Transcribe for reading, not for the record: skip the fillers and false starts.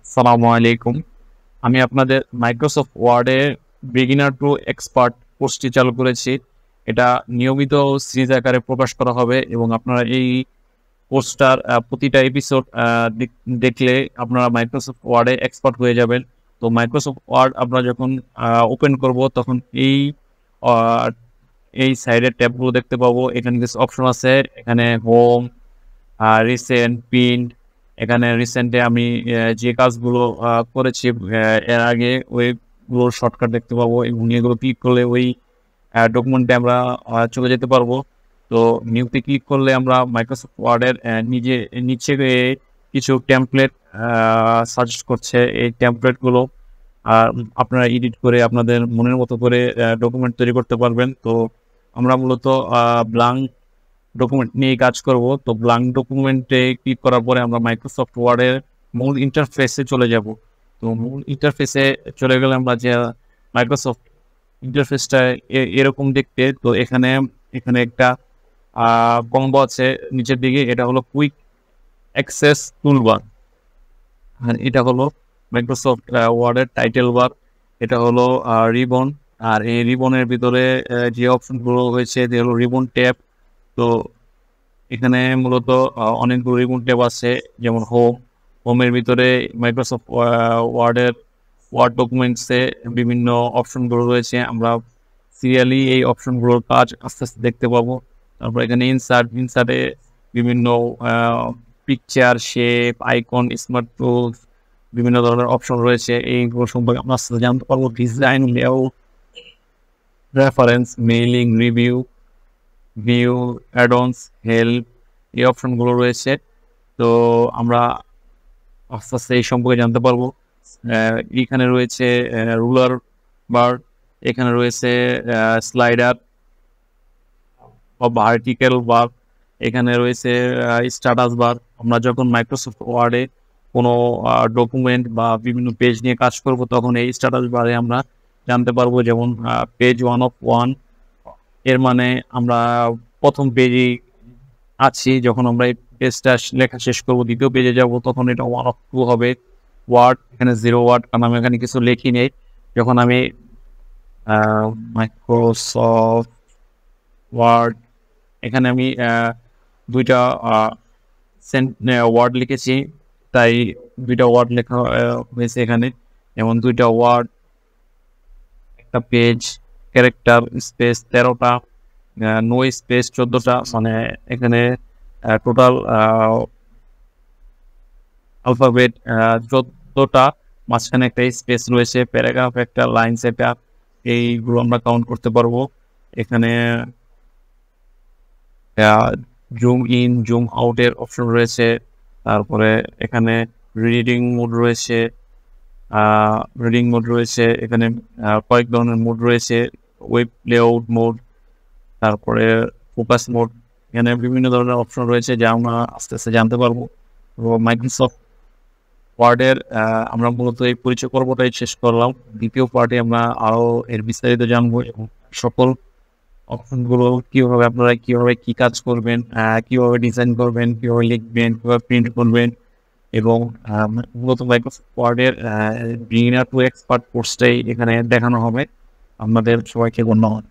আসসালামু আলাইকুম। আমি আপনাদের মাইক্রোসফট ওয়ার্ডে বিগিনার টু এক্সপার্ট কোর্সটি চালু করেছি। এটা নিয়মিত সিরিজ আকারে প্রকাশ করা হবে এবং আপনারা এই কোর্সটার প্রতিটা এপিসোড দেখলে আপনারা মাইক্রোসফট ওয়ার্ডে এক্সপার্ট হয়ে যাবেন। তো মাইক্রোসফট ওয়ার্ড আমরা যখন ওপেন করব তখন আহ, এই সাইডের ট্যাবগুলো দেখতে পাবো। এখানে কিছু অপশন আছে, এখানে হোম, রিসেন্ট, প্রিন্ট। এখানে রিসেন্টে আমি যে কাজগুলো করেছি এর আগে ওইগুলোর শর্টকাট দেখতে পাবো এবং এগুলো ক্লিক করলে ওই ডকুমেন্টে আমরা চলে যেতে পারবো। তো নিউতে ক্লিক করলে আমরা মাইক্রোসফট ওয়ার্ডের নিচে কিছু টেমপ্লেট সাজেস্ট করছে। এই টেমপ্লেটগুলো আপনারা এডিট করে আপনাদের মনের মতো করে ডকুমেন্ট তৈরি করতে পারবেন। তো আমরা মূলত ব্লাঙ্ক ডকুমেন্ট নিয়ে কাজ করব। তো ব্লাঙ্ক ডকুমেন্টে ক্লিক করার পরে আমরা মাইক্রোসফট ওয়ার্ডের মূল ইন্টারফেসে চলে যাব। তো মূল ইন্টারফেসে চলে গেলে আমরা যে মাইক্রোসফট ইন্টারফেসটা এরকম দেখতে। তো এখানে এখানে একটা কম্বো আছে নিচের দিকে, এটা হলো কুইক অ্যাক্সেস টুলবার, আর এটা হলো মাইক্রোসফট ওয়ার্ডের টাইটেল বার, এটা হলো রিবন। আর এই রিবনের ভিতরে যে অপশনগুলো হয়েছে যে হলো রিবন ট্যাব। তো এখানে মূলত অনেকগুলো রিবন ট্যাব আছে, যেমন হোমের ভিতরে মাইক্রোসফট ওয়ার্ড ডকুমেন্টসে বিভিন্ন অপশনগুলো রয়েছে। আমরা সিরিয়ালি এই অপশনগুলোর কাজ আস্তে আস্তে দেখতে পাবো। তারপর এখানে ইনসার্টে বিভিন্ন picture, shape, icon, smart tools, বিভিন্ন ধরনের অপশন রয়েছে। এইগুলো সম্পর্কে আমরা আস্তে আস্তে জানতে পারবো। Design, layout, reference, mailing, review, view, add-ons, help, এই অপশনগুলো রয়েছে। তো আমরা আস্তে আস্তে এই সম্পর্কে জানতে পারবো। এখানে রয়েছে রুলার বার, এখানে রয়েছে স্লাইডার বা ভার্টিক্যাল বার, এখানে রয়েছে স্ট্যাটাস বার। আমরা যখন মাইক্রোসফট ওয়ার্ডে কোনো ডকুমেন্ট বা বিভিন্ন পেজ নিয়ে কাজ করব তখন এই স্ট্যাটাস বারে আমরা জানতে পারবো। যেমন পেজ 1 এর মানে আমরা প্রথম পেজে আছি। যখন আমরা এই পেজটা লেখা শেষ করব দ্বিতীয় পেজে যাব তখন এটা 1 হবে। ওয়ার্ড এখানে 0 ওয়ার্ড, কারণ আমি এখানে কিছু লেখি নেই। যখন আমি মাইক্রোসফট ওয়ার্ড এখানে আমি দুইটা ওয়ার্ড লিখেছি, তাই দুইটা ওয়ার্ড লেখা হয়েছে এখানে। যেমন দুইটা ওয়ার্ড, একটা পেজ, ক্যারেক্টার স্পেস 13টা, নো স্পেস 14টা, মানে এখানে টোটাল আলফাবেট 14টা, মাঝখানে একটা স্পেস রয়েছে, প্যারাগ্রাফ একটা, লাইন একটা, এইগুলো আমরা কাউন্ট করতে পারবো। এখানে জুম ইন, জুম আউটের অপশন রয়েছে। তারপরে এখানে রিডিং মোড রয়েছে, এখানে কয়েক ধরনের মোড রয়েছে, ওয়েব লেআউট মোড, তারপরে ফোকাস মোড। এখানে বিভিন্ন ধরনের অপশন রয়েছে যা আমরা আস্তে আস্তে জানতে পারবো। তো মাইক্রোসফট ওয়ার্ডের আমরা মূলত এই পরিচয় পর্বটাই শেষ করলাম। দ্বিতীয় পার্টে আমরা আরও এর বিস্তারিত জানবো এবং সকল অপশনগুলো কীভাবে আপনারা কি কাজ করবেন, কীভাবে ডিজাইন করবেন, কীভাবে লিখবেন, কীভাবে প্রিন্ট করবেন, এবং মূলত মাইক্রোসফট ওয়ার্ডের বিগিনার টু এক্সপার্ট কোর্সটাই এখানে দেখানো হবে। আপনাদের সবাইকে ধন্যবাদ।